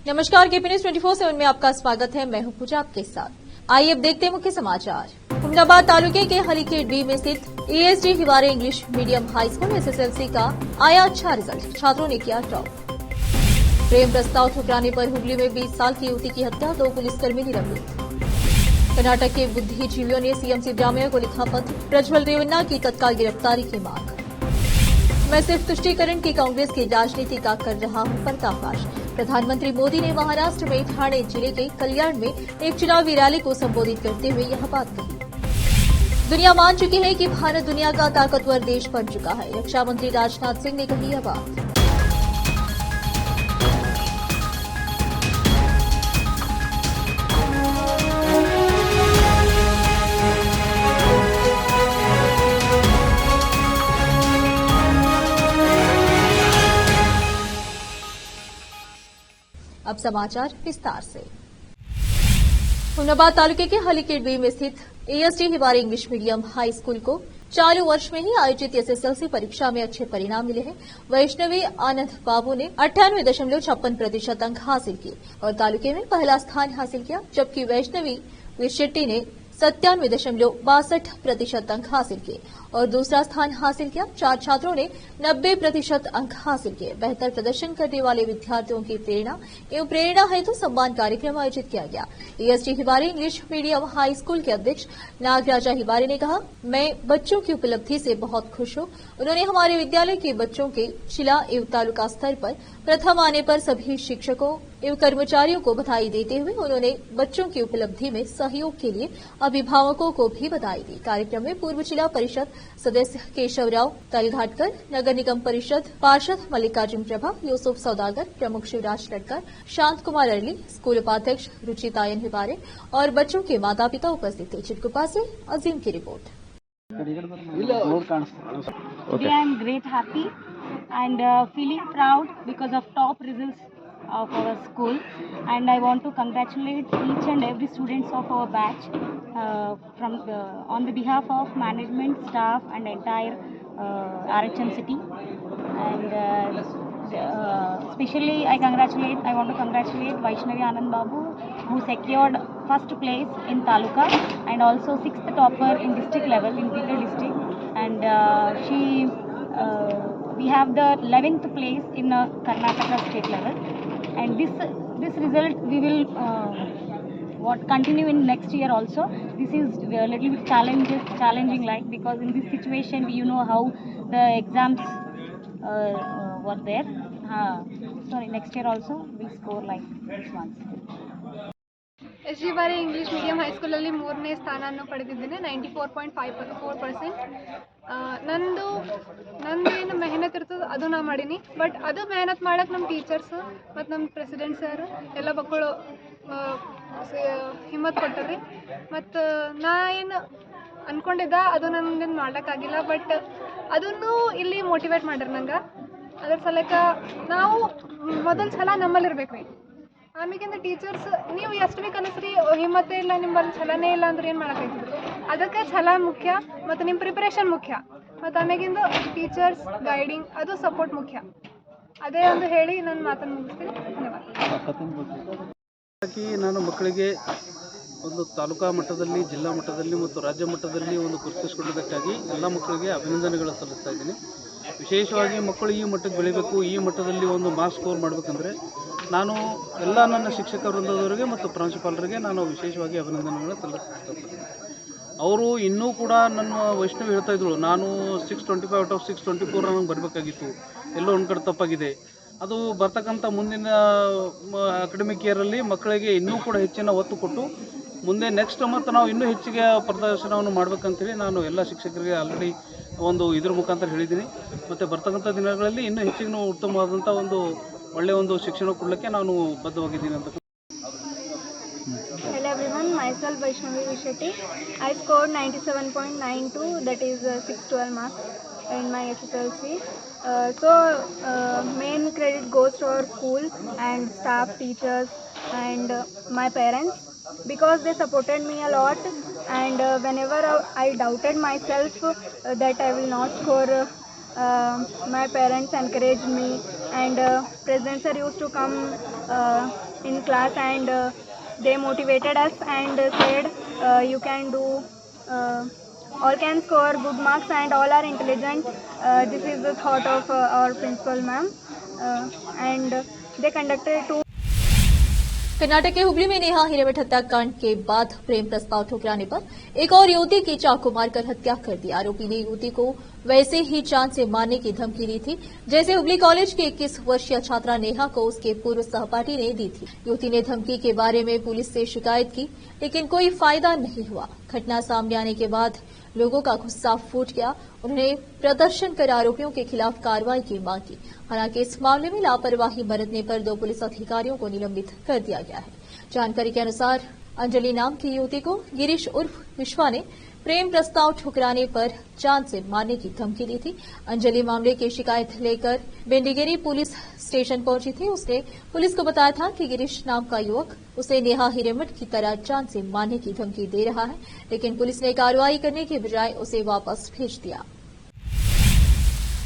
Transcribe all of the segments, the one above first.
नमस्कार, KP news 24/7 में आपका स्वागत है। मैं हूं पूजा आपके साथ। आइए अब देखते हैं मुख्य समाचार। अहमदाबाद तालुके के हलीखेड़ बी में स्थित ASD Hiware English medium high school SSLC का आया अच्छा रिजल्ट, छात्रों ने किया टॉप। प्रेम प्रस्ताव ठुकराने पर हुगली में 20 साल की युवती की हत्या, 2 पुलिसकर्मी निलंबित। कर्नाटक के बुद्धिजीवियों ने सीएम सिद्धरामैया को लिखा पत्र, प्रज्वल रेवन्ना की तत्काल गिरफ्तारी की मांग। मैं सिर्फ तुष्टीकरण की कांग्रेस की राजनीति का कर रहा हूं पर्दाफाश। प्रधानमंत्री मोदी ने महाराष्ट्र में ठाणे जिले के कल्याण में एक चुनावी रैली को संबोधित करते हुए यह बात कही। दुनिया मान चुकी है कि भारत दुनिया का ताकतवर देश बन चुका है, रक्षा मंत्री राजनाथ सिंह ने कही यह बात। अब समाचार विस्तार से। अहमदाबाद तालुके के हलीखेड़ बी में स्थित ASD Hiware English medium high school को चालू वर्ष में ही आयोजित एसएसएलसी परीक्षा में अच्छे परिणाम मिले हैं। वैष्णवी आनंद बाबू ने 98.56% अंक हासिल किए और तालुके में पहला स्थान हासिल किया, जबकि वैष्णवी शेट्टी ने 97.62% अंक हासिल किए और दूसरा स्थान हासिल किया। 4 छात्रों ने 90% अंक हासिल किए। बेहतर प्रदर्शन करने वाले विद्यार्थियों की प्रेरणा हेतु सम्मान कार्यक्रम आयोजित किया गया। ASD Hiware English medium high school के अध्यक्ष नागराजा हिवारे ने कहा, मैं बच्चों की उपलब्धि से बहुत खुश हूं। उन्होंने हमारे विद्यालय के बच्चों के जिला एवं तालुका स्तर पर प्रथम आने पर सभी शिक्षकों एवं कर्मचारियों को बधाई देते हुए उन्होंने बच्चों की उपलब्धि में सहयोग के लिए अभिभावकों को भी बधाई दी। कार्यक्रम में पूर्व जिला परिषद सदस्य केशवराव तलघाटकर, नगर निगम परिषद पार्षद मल्लिकार्जुन प्रभा, यूसुफ सौदागर, प्रमुख शिवराज लटकर, शांत कुमार अरली, स्कूल उपाध्यक्ष रुचितायन हिवारे और बच्चों के माता पिता उपस्थित थे। चिटकुपा से अजीम की report. Today I am great happy and feeling proud because of top results of our school, and I want to congratulate each and every students of our batch on the behalf of management, staff and entire RHM city. And especially I want to congratulate Vaishnavi Anand Babu, who secured first place in Taluka and also 6th topper in district level in Bidar district, and we have the 11th place in Karnataka state level, and this result we will continue in next year also. This is a little bit challenging, like, because in this situation you know how the exams were there. Next year also we score like this one. S G ಬಾರಿ English medium ಹೈಸ್ಕೂಲಲ್ಲಿ 3ನೇ ಸ್ಥಾನವನ್ನು ಪಡೆದಿದ್ದೇನೆ, 94.54%. ನಂದು ಏನು ಮೆಹನತ್ ಇರ್ತದೆ ಅದು ನಾ ಮಾಡೀನಿ, ಬಟ್ ಅದು ಮೆಹನತ್ ಮಾಡಕ್ಕೆ ನಮ್ಮ ಟೀಚರ್ಸ್ ಮತ್ತು ನಮ್ಮ ಪ್ರೆಸಿಡೆಂಟ್ ಸರ್ ಎಲ್ಲ ಮಕ್ಕಳು ಹಿಮ್ಮತ್ ಕೊಟ್ಟರಿ. ಮತ್ತು ನಾ ಏನು ಅಂದ್ಕೊಂಡಿದ್ದ ಅದು ನನ್ನೇನು ಮಾಡೋಕ್ಕಾಗಿಲ್ಲ, ಬಟ್ ಅದನ್ನು ಇಲ್ಲಿ ಮೋಟಿವೇಟ್ ಮಾಡ್ಯಾರ ನಂಗೆ. ಅದ್ರ ಸಲಕ ನಾವು ಮೊದಲ ಸಲ ನಮ್ಮಲ್ಲಿರ್ಬೇಕು ರೀ. ಆಮೇಗಿಂದ ಟೀಚರ್ಸ್ ನೀವು ಎಷ್ಟು ಭೀ ಕಲಿಸ್ರಿ, ಹಿಮ್ಮತ್ತೇ ಇಲ್ಲ, ನಿಮ್ಮಲ್ಲಿ ಛಲನೇ ಇಲ್ಲ ಅಂದ್ರೆ ಏನು ಮಾಡೋಕ್ಕಾಗ್ತದೆ. ಅದಕ್ಕೆ ಛಲ ಮುಖ್ಯ ಮತ್ತು ನಿಮ್ಮ ಪ್ರಿಪ್ರೇಷನ್ ಮುಖ್ಯ, ಮತ್ತು ಆಮೇಗಿಂದ ಟೀಚರ್ಸ್ ಗೈಡಿಂಗ್ ಅದು ಸಪೋರ್ಟ್ ಮುಖ್ಯ. ಅದೇ ಒಂದು ಹೇಳಿ ನನ್ನ ಮಾತನ್ನು ಮುಗಿಸ್ತೀನಿ. ಧನ್ಯವಾದ. ನಾನು ಮಕ್ಕಳಿಗೆ ಒಂದು ತಾಲೂಕಾ ಮಟ್ಟದಲ್ಲಿ, ಜಿಲ್ಲಾ ಮಟ್ಟದಲ್ಲಿ ಮತ್ತು ರಾಜ್ಯ ಮಟ್ಟದಲ್ಲಿ ಒಂದು ಗುರುತಿಸಿಕೊಂಡಿದ್ದಕ್ಕಾಗಿ ಎಲ್ಲ ಮಕ್ಕಳಿಗೆ ಅಭಿನಂದನೆಗಳು ಸಲ್ಲಿಸ್ತಾ ಇದ್ದೀನಿ. ವಿಶೇಷವಾಗಿ ಮಕ್ಕಳು ಈ ಮಟ್ಟಕ್ಕೆ ಬೆಳಿಬೇಕು, ಈ ಮಟ್ಟದಲ್ಲಿ ಒಂದು ಮಾರ್ಕ್ಸ್ ಸ್ಕೋರ್ ಮಾಡಬೇಕಂದ್ರೆ ನಾನು ಎಲ್ಲ ನನ್ನ ಶಿಕ್ಷಕ ವೃಂದದವರಿಗೆ ಮತ್ತು ಪ್ರಾಂಶುಪಾಲರಿಗೆ ನಾನು ವಿಶೇಷವಾಗಿ ಅಭಿನಂದನೆಗಳನ್ನು ಸಲ್ಲಿಸ್ತೀನಿ. ಅವರು ಇನ್ನೂ ಕೂಡ ನನ್ನ ವೈಷ್ಣವಿ ಹೇಳ್ತಾ ಇದ್ರು, ನಾನು 625 ಔಟ್ ಆಫ್ 624 ನನಗೆ ಬರಬೇಕಾಗಿತ್ತು, ಎಲ್ಲೋ ಒಂದು ಕಡೆ ತಪ್ಪಾಗಿದೆ. ಅದು ಬರ್ತಕ್ಕಂಥ ಮುಂದಿನ ಅಕಾಡೆಮಿಕ್ ಇಯರಲ್ಲಿ ಮಕ್ಕಳಿಗೆ ಇನ್ನೂ ಕೂಡ ಹೆಚ್ಚಿನ ಒತ್ತು ಕೊಟ್ಟು ಮುಂದೆ ನೆಕ್ಸ್ಟ್ ಮತ್ತು ನಾವು ಇನ್ನೂ ಹೆಚ್ಚಿಗೆ ಪ್ರದರ್ಶನವನ್ನು ಮಾಡಬೇಕಂತೇಳಿ ನಾನು ಎಲ್ಲ ಶಿಕ್ಷಕರಿಗೆ ಆಲ್ರೆಡಿ ಒಂದು ಇದ್ರ ಮುಖಾಂತರ ಹೇಳಿದ್ದೀನಿ. ಮತ್ತು ಬರ್ತಕ್ಕಂಥ ದಿನಗಳಲ್ಲಿ ಇನ್ನೂ ಹೆಚ್ಚಿನ ಉತ್ತಮವಾದಂಥ ಒಂದು ಒಳ್ಳೆಯ ಒಂದು ಶಿಕ್ಷಣ ಕೊಡಲಿಕ್ಕೆ ನಾನು ಬದ್ಧವಾಗಿದ್ದೀನಿ ಅಂತ. Hello everyone, myself Vaishnavi Shetty. I scored 97.92, that is 612 marks in my SSLC. Main credit goes to our school and staff, teachers and my parents, because they supported me a lot, and whenever I doubted myself that I will not score, my parents encouraged me, and President sir used to come in class, and they motivated us and said you can do, all can score good marks and all are intelligent. This is the thought of our principal ma'am, and they conducted 2 Karnataka के हुबली में नेहा हिरेमठ हत्याकांड के बाद प्रेम प्रस्ताव ठुकराने पर एक और युवती की चाकू मारकर हत्या कर दी। आरोपी ने युवती को वैसे ही जान से मारने की धमकी दी थी जैसे हुबली कॉलेज की 21 वर्षीय छात्रा नेहा को उसके पूर्व सहपाठी ने दी थी। युवती ने धमकी के बारे में पुलिस से शिकायत की, लेकिन कोई फायदा नहीं हुआ। घटना सामने आने के बाद लोगों का गुस्सा फूट गया। उन्होंने प्रदर्शन कर आरोपियों के खिलाफ कार्रवाई की मांग की। हालांकि इस मामले में लापरवाही बरतने पर 2 पुलिस अधिकारियों को निलंबित कर दिया गया है। जानकारी के अनुसार अंजलि नाम की युवती को गिरीश उर्फ विश्वा ने प्रेम प्रस्ताव ठुकराने पर जान से मारने की धमकी दी थी। अंजलि मामले की शिकायत लेकर बेंडीगेरी पुलिस स्टेशन पहुंची थी। उसने पुलिस को बताया था कि गिरीश नाम का युवक उसे नेहा हिरेमठ की तरह जान से मारने की धमकी दे रहा है, लेकिन पुलिस ने कार्रवाई करने के बजाय उसे वापस भेज दिया।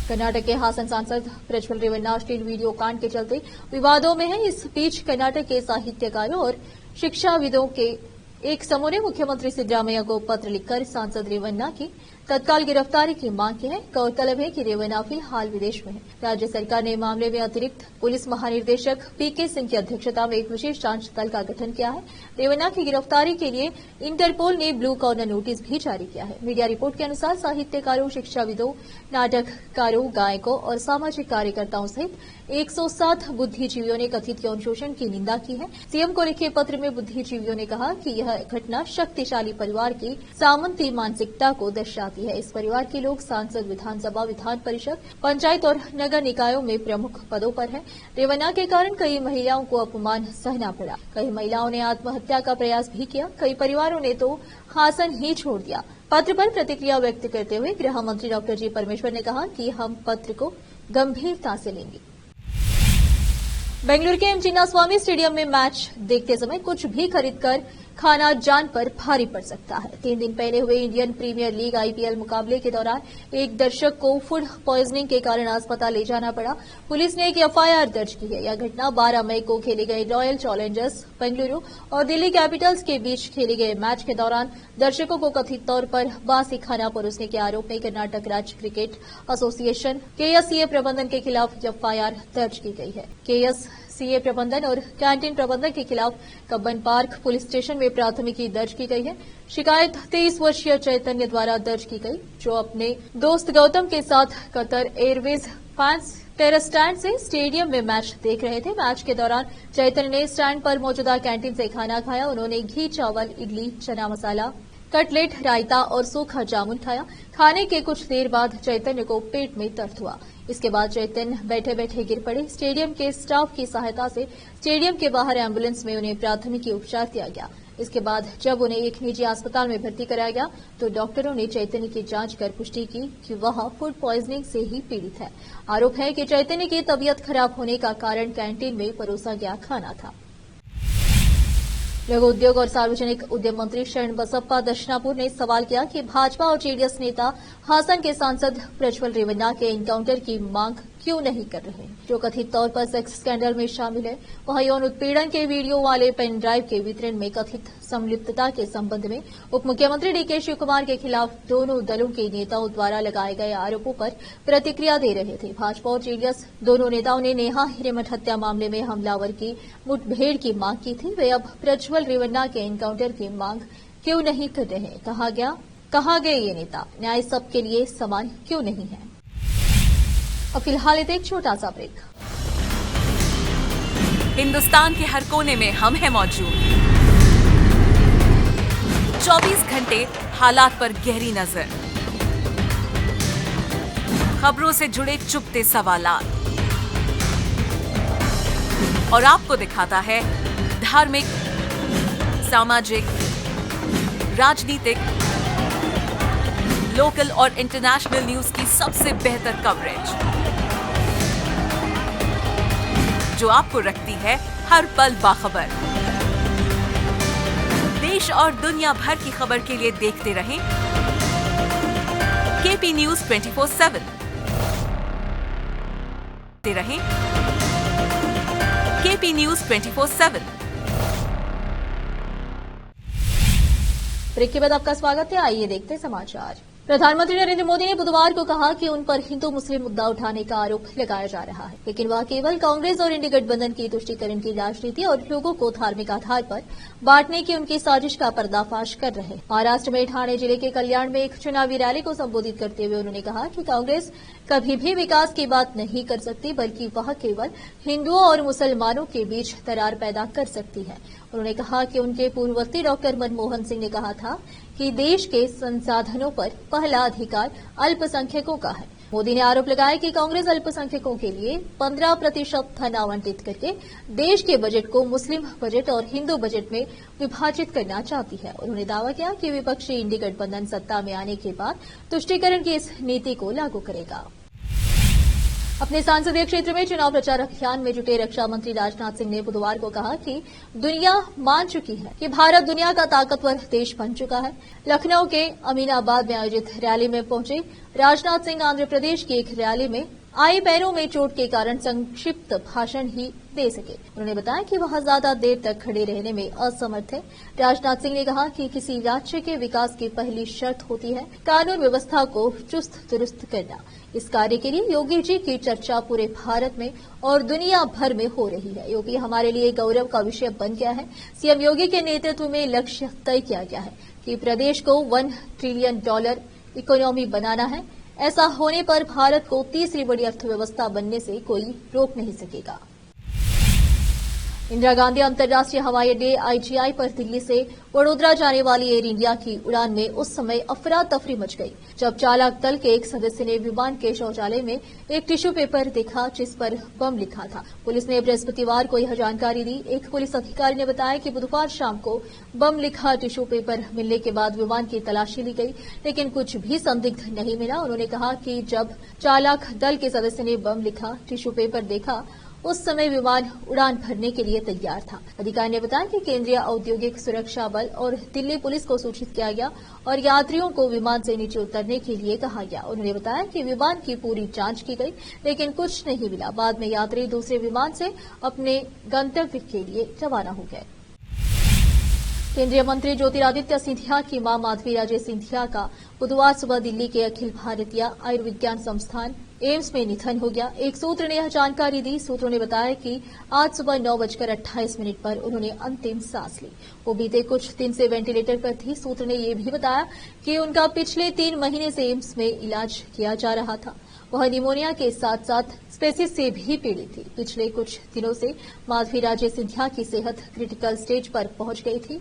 कर्नाटक के हासन सांसद प्रज्वल रेवन्ना अश्लील वीडियो कांड के चलते विवादों में है। इस बीच कर्नाटक के साहित्यकारों और शिक्षाविदों के एक समूह ने मुख्यमंत्री सिद्धरामैया को पत्र लिखकर सांसद रेवन्ना की तत्काल गिरफ्तारी की मांग की है। गौरतलब है कि रेवन्ना फिलहाल विदेश में है। राज्य सरकार ने मामले में अतिरिक्त पुलिस महानिदेशक पीके सिंह की अध्यक्षता में एक विशेष जांच दल का गठन किया है। रेवन्ना की गिरफ्तारी के लिए इंटरपोल ने ब्लू कॉर्नर नोटिस भी जारी किया है। मीडिया रिपोर्ट के अनुसार साहित्यकारों, शिक्षाविदों, नाटककारों, गायकों और सामाजिक कार्यकर्ताओं सहित 107 बुद्धिजीवियों ने कथित यौन शोषण की निंदा की है। सीएम को लिखे पत्र में बुद्धिजीवियों ने कहा कि यह घटना शक्तिशाली परिवार की सामंती मानसिकता को दर्शाती है। इस परिवार के लोग सांसद, विधानसभा, विधान परिषद, पंचायत और नगर निकायों में प्रमुख पदों पर हैं। रेवन्ना के कारण कई महिलाओं को अपमान सहना पड़ा। कई महिलाओं ने आत्महत्या का प्रयास भी किया। कई परिवारों ने तो हासन ही छोड़ दिया। पत्र पर प्रतिक्रिया व्यक्त करते हुए गृह मंत्री डॉक्टर जी परमेश्वर ने कहा कि हम पत्र को गंभीरता से लेंगे। बेंगलुरु के एम चिन्नास्वामी स्टेडियम में मैच देखते समय कुछ भी खरीदकर खाना जान पर भारी पड़ सकता है। 3 दिन पहले हुए इंडियन प्रीमियर लीग आईपीएल मुकाबले के दौरान एक दर्शक को फूड पॉइजनिंग के कारण अस्पताल ले जाना पड़ा। पुलिस ने एक एफआईआर दर्ज की है। यह घटना 12 मई को खेले गए रॉयल चैलेंजर्स बेंगलुरु और दिल्ली कैपिटल्स के बीच खेले गए मैच के दौरान दर्शकों को कथित तौर पर बासी खाना परोसने के आरोप में कर्नाटक राज्य क्रिकेट एसोसिएशन केएससीए प्रबंधन के खिलाफ एफआईआर दर्ज की गई है। केएससीए प्रबंधन और कैंटीन प्रबंधक के खिलाफ कब्बन पार्क पुलिस स्टेशन में प्राथमिकी दर्ज की गई है। शिकायत 23 वर्षीय चैतन्य द्वारा दर्ज की गई, जो अपने दोस्त गौतम के साथ Qatar Airways fans terrace stand से स्टेडियम में मैच देख रहे थे। मैच के दौरान चैतन्य ने स्टैंड पर मौजूदा कैंटीन से खाना खाया। उन्होंने घी, चावल, इडली, चना मसाला, कटलेट, रायता और सूखा जामुन खाया। खाने के कुछ देर बाद चैतन्य को पेट में दर्द हुआ। इसके बाद चैतन्य बैठे बैठे गिर पड़े। स्टेडियम के स्टाफ की सहायता से स्टेडियम के बाहर एम्बुलेंस में उन्हें प्राथमिकी उपचार दिया गया। इसके बाद जब उन्हें एक निजी अस्पताल में भर्ती कराया गया तो डॉक्टरों ने चैतन्य की जांच कर पुष्टि की कि वह फूड पॉइजनिंग से ही पीड़ित है। आरोप है कि चैतन्य की तबीयत खराब होने का कारण कैंटीन में परोसा गया खाना था। लघु उद्योग और सार्वजनिक उद्यम मंत्री शरण बसप्पा दशनापुर ने सवाल किया कि भाजपा और जेडीएस नेता हासन के सांसद प्रज्वल रेवन्ना के एनकाउंटर की मांग क्यों नहीं कर रहे, जो कथित तौर पर सेक्स स्कैंडल में शामिल है। वह यौन उत्पीड़न के वीडियो वाले पेन ड्राइव के वितरण में कथित संलिप्तता के संबंध में उप मुख्यमंत्री डीके शिव कुमार के खिलाफ दोनों दलों के नेताओं द्वारा लगाए गए आरोपों पर प्रतिक्रिया दे रहे थे। भाजपा और जेडीएस दोनों नेताओं ने नेहा हिरेमठ हत्या मामले में हमलावर की मुठभेड़ की मांग की थी। वे अब प्रज्वल रेवन्ना के एनकाउंटर की मांग क्यों नहीं कर रहे? कहा गए ये नेता न्याय सबके लिए समान क्यों नहीं है? अब फिलहाल एक छोटा सा ब्रेक। हिंदुस्तान के हर कोने में हम हैं मौजूद। 24 घंटे हालात पर गहरी नजर, खबरों से जुड़े चुपते सवालात और आपको दिखाता है धार्मिक, सामाजिक, राजनीतिक, लोकल और इंटरनेशनल न्यूज की सबसे बेहतर कवरेज, जो आपको रखती है हर पल बाखबर। देश और दुनिया भर की खबर के लिए देखते रहें केपी न्यूज 24/7। देखते रहें KP News 24/7। ब्रेक के बाद आपका स्वागत है। आइए देखते हैं समाचार। प्रधानमंत्री नरेंद्र मोदी ने बुधवार को कहा कि उन पर हिंदू मुस्लिम मुद्दा उठाने का आरोप लगाया जा रहा है, लेकिन वह केवल कांग्रेस और इंडी गठबंधन की तुष्टीकरण की राजनीति और लोगों को धार्मिक आधार पर बांटने की उनकी साजिश का पर्दाफाश कर रहे हैं। महाराष्ट्र में ठाणे जिले के कल्याण में एक चुनावी रैली को संबोधित करते हुए उन्होंने कहा कि कांग्रेस कभी भी विकास की बात नहीं कर सकती, बल्कि वह केवल हिंदुओं और मुसलमानों के बीच दरार पैदा कर सकती है। उन्होंने कहा कि उनके पूर्ववर्ती डॉक्टर मनमोहन सिंह ने कहा था कि देश के संसाधनों पर पहला अधिकार अल्पसंख्यकों का है। मोदी ने आरोप लगाया कि कांग्रेस अल्पसंख्यकों के लिए 15% धन आवंटित करके देश के बजट को मुस्लिम बजट और हिंदू बजट में विभाजित करना चाहती है। उन्होंने दावा किया कि विपक्षी इंडी गठबंधन सत्ता में आने के बाद तुष्टीकरण की इस नीति को लागू करेगा। अपने संसदीय क्षेत्र में चुनाव प्रचार अभियान में जुटे रक्षा मंत्री राजनाथ सिंह ने बुधवार को कहा कि दुनिया मान चुकी है कि भारत दुनिया का ताकतवर देश बन चुका है। लखनऊ के अमीनाबाद में आयोजित रैली में पहुंचे राजनाथ सिंह आंध्र प्रदेश की एक रैली में आई पैरों में चोट के कारण संक्षिप्त भाषण ही दे सके। उन्होंने बताया कि वह ज्यादा देर तक खड़े रहने में असमर्थ है। राजनाथ सिंह ने कहा कि किसी राज्य के विकास की पहली शर्त होती है कानून व्यवस्था को चुस्त दुरुस्त करना। इस कार्य के लिए योगी जी की चर्चा पूरे भारत में और दुनिया भर में हो रही है। योगी हमारे लिए गौरव का विषय बन गया है। सीएम योगी के नेतृत्व में लक्ष्य तय किया गया है कि प्रदेश को $1 ट्रिलियन इकोनॉमी बनाना है। ऐसा होने पर भारत को तीसरी बड़ी अर्थव्यवस्था बनने से कोई रोक नहीं सकेगा। इंदिरा गांधी अंतर्राष्ट्रीय हवाई अड्डे IGI पर दिल्ली से वडोदरा जाने वाली एयर इंडिया की उड़ान में उस समय अफरा तफरी मच गई जब चालक दल के एक सदस्य ने विमान के शौचालय में एक टिश्यू पेपर देखा जिस पर बम लिखा था। पुलिस ने बृहस्पतिवार को यह जानकारी दी। एक पुलिस अधिकारी ने बताया कि बुधवार शाम को बम लिखा टिश्यू पेपर मिलने के बाद विमान की तलाशी ली गई, लेकिन कुछ भी संदिग्ध नहीं मिला। उन्होंने कहा कि जब चालक दल के सदस्य ने बम लिखा टिश्यू पेपर देखा उस समय विमान उड़ान भरने के लिए तैयार था। अधिकारी ने बताया कि केंद्रीय औद्योगिक सुरक्षा बल और दिल्ली पुलिस को सूचित किया गया और यात्रियों को विमान से नीचे उतरने के लिए कहा गया। उन्होंने बताया कि विमान की पूरी जांच की गई, लेकिन कुछ नहीं मिला। बाद में यात्री दूसरे विमान से अपने गंतव्य के लिए रवाना हो गए। केंद्रीय मंत्री ज्योतिरादित्य सिंधिया की मां माधवी राजे सिंधिया का बुधवार सुबह दिल्ली के अखिल भारतीय आयुर्विज्ञान संस्थान एम्स में निधन हो गया। एक सूत्र ने यह जानकारी दी। सूत्रों ने बताया कि आज सुबह 9:28 पर उन्होंने अंतिम सांस ली। वो बीते कुछ दिन से वेंटिलेटर पर थी। सूत्र ने यह भी बताया कि उनका पिछले 3 महीने से एम्स में इलाज किया जा रहा था। वह निमोनिया के साथ साथ स्पेसिस से भी पीड़ित थी। पिछले कुछ दिनों से माधवी राजे सिंधिया की सेहत क्रिटिकल स्टेज पर पहुंच गई थी।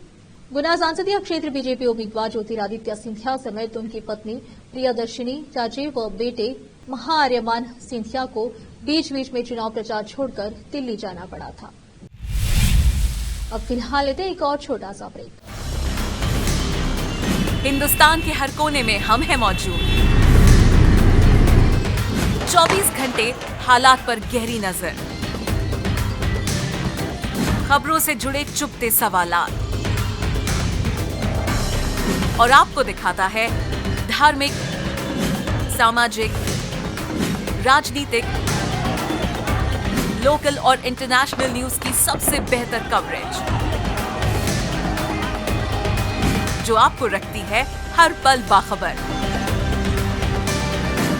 गुना संसदीय क्षेत्र बीजेपी उम्मीदवार ज्योतिरादित्य सिंधिया समेत उनकी पत्नी प्रियदर्शिनी राजे व बेटे महाआर्यमान सिंधिया को बीच बीच में चुनाव प्रचार छोड़कर दिल्ली जाना पड़ा था। अब फिलहाल लेते एक और छोटा सा ब्रेक। हिंदुस्तान के हर कोने में हम हैं मौजूद। 24 घंटे हालात पर गहरी नजर, खबरों से जुड़े चुपते सवालात और आपको दिखाता है धार्मिक, सामाजिक, राजनीतिक, लोकल और इंटरनेशनल न्यूज की सबसे बेहतर कवरेज जो आपको रखती है हर पल बाखबर।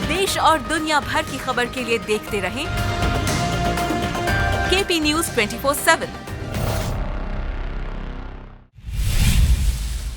देश और दुनिया भर की खबर के लिए देखते रहें KP News 24/7।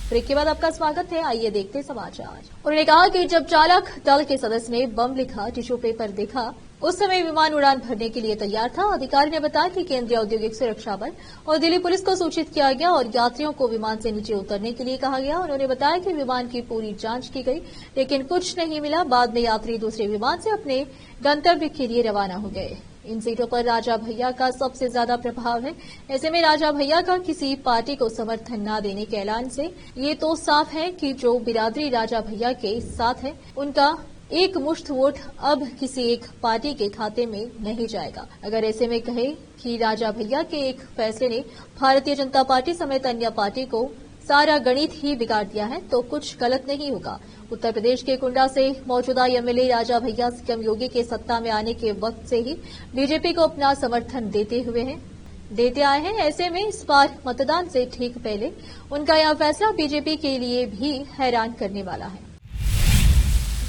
ब्रेक के बाद आपका स्वागत है। आइए देखते समाचार। उन्होंने कहा कि जब चालक दल के सदस्य ने बम लिखा टिश्यू पेपर देखा उस समय विमान उड़ान भरने के लिए तैयार था। अधिकारी ने बताया कि केंद्रीय औद्योगिक सुरक्षा बल और दिल्ली पुलिस को सूचित किया गया और यात्रियों को विमान से नीचे उतरने के लिए कहा गया। उन्होंने बताया कि विमान की पूरी जांच की गई, लेकिन कुछ नहीं मिला। बाद में यात्री दूसरे विमान से अपने गंतव्य के लिए रवाना हो गए। इन सीटों पर राजा भैया का सबसे ज्यादा प्रभाव है। ऐसे में राजा भैया का किसी पार्टी को समर्थन न देने के ऐलान से ये तो साफ है कि जो बिरादरी राजा भैया के साथ है उनका एक मुश्त वोट अब किसी एक पार्टी के खाते में नहीं जाएगा। अगर ऐसे में कहे कि राजा भैया के एक फैसले ने भारतीय जनता पार्टी समेत अन्य पार्टी को सारा गणित ही बिगाड़ दिया है तो कुछ गलत नहीं होगा। उत्तर प्रदेश के कुंडा से मौजूदा एमएलए राजा भैया सीएम योगी के सत्ता में आने के वक्त से ही बीजेपी को अपना समर्थन देते हुए हैं। देते आए हैं। ऐसे में इस बार मतदान से ठीक पहले उनका यह फैसला बीजेपी के लिए भी हैरान करने वाला है।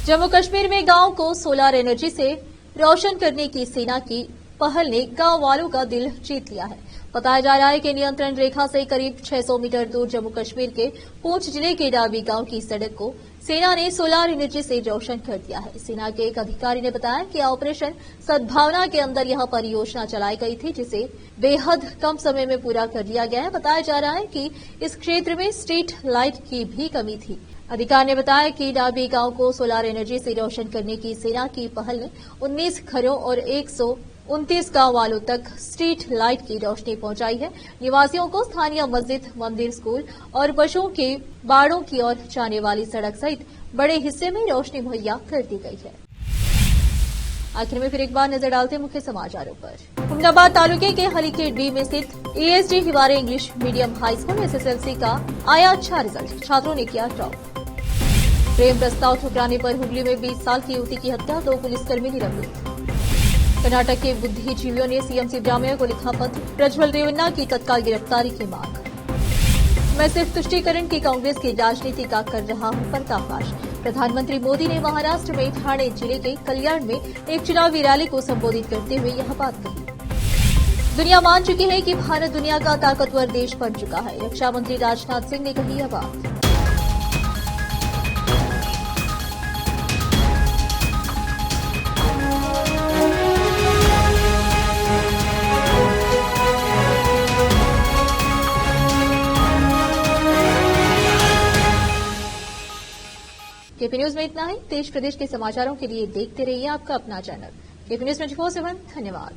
जम्मू कश्मीर में गांव को सोलर एनर्जी से रोशन करने की सेना की पहल ने गांव वालों का दिल जीत लिया है। बताया जा रहा है कि नियंत्रण रेखा से करीब 600 मीटर दूर जम्मू कश्मीर के पूंछ जिले के डाबी गांव की सड़क को सेना ने सोलर एनर्जी से रोशन कर दिया है। सेना के एक अधिकारी ने बताया कि ऑपरेशन सद्भावना के अंदर यह परियोजना चलाई गई थी, जिसे बेहद कम समय में पूरा कर लिया गया है। बताया जा रहा है कि इस क्षेत्र में स्ट्रीट लाइट की भी कमी थी। अधिकारी ने बताया कि डाबी गांव को सोलर एनर्जी से रोशन करने की सेना की पहल ने 19 घरों और 129 गांव वालों तक स्ट्रीट लाइट की रोशनी पहुंचाई है। निवासियों को स्थानीय मस्जिद, मंदिर, स्कूल और पशुओं के बाड़ों की ओर जाने वाली सड़क सहित बड़े हिस्से में रोशनी मुहैया कर दी गई है। आखिर में फिर एक बार नजर डालते हैं मुख्य समाचारों पर। अहमदाबाद तालुके के हलीखेड़ बी में स्थित ESD Hiware English medium high school SSLC का आया अच्छा रिजल्ट, छात्रों ने किया टॉप। प्रेम प्रस्ताव ठुकराने पर हुगली में 20 साल की युवती की हत्या, 2 पुलिसकर्मी निलंबित। कर्नाटक के बुद्धिजीवियों ने सीएम सिद्धरामैया को लिखा पत्र, प्रज्वल रेवन्ना की तत्काल गिरफ्तारी की मांग। मैं सिर्फ तुष्टीकरण की कांग्रेस की राजनीति का कर रहा हूं पर्दाफाश। प्रधानमंत्री मोदी ने महाराष्ट्र में ठाणे जिले के कल्याण में एक चुनावी रैली को संबोधित करते हुए यह बात कही। दुनिया मान चुकी है कि भारत दुनिया का ताकतवर देश बन चुका है, रक्षा मंत्री राजनाथ सिंह ने कही यह बात। केपी न्यूज में इतना ही। देश प्रदेश के समाचारों के लिए देखते रहिए आपका अपना चैनल केपी न्यूज 24/7। धन्यवाद।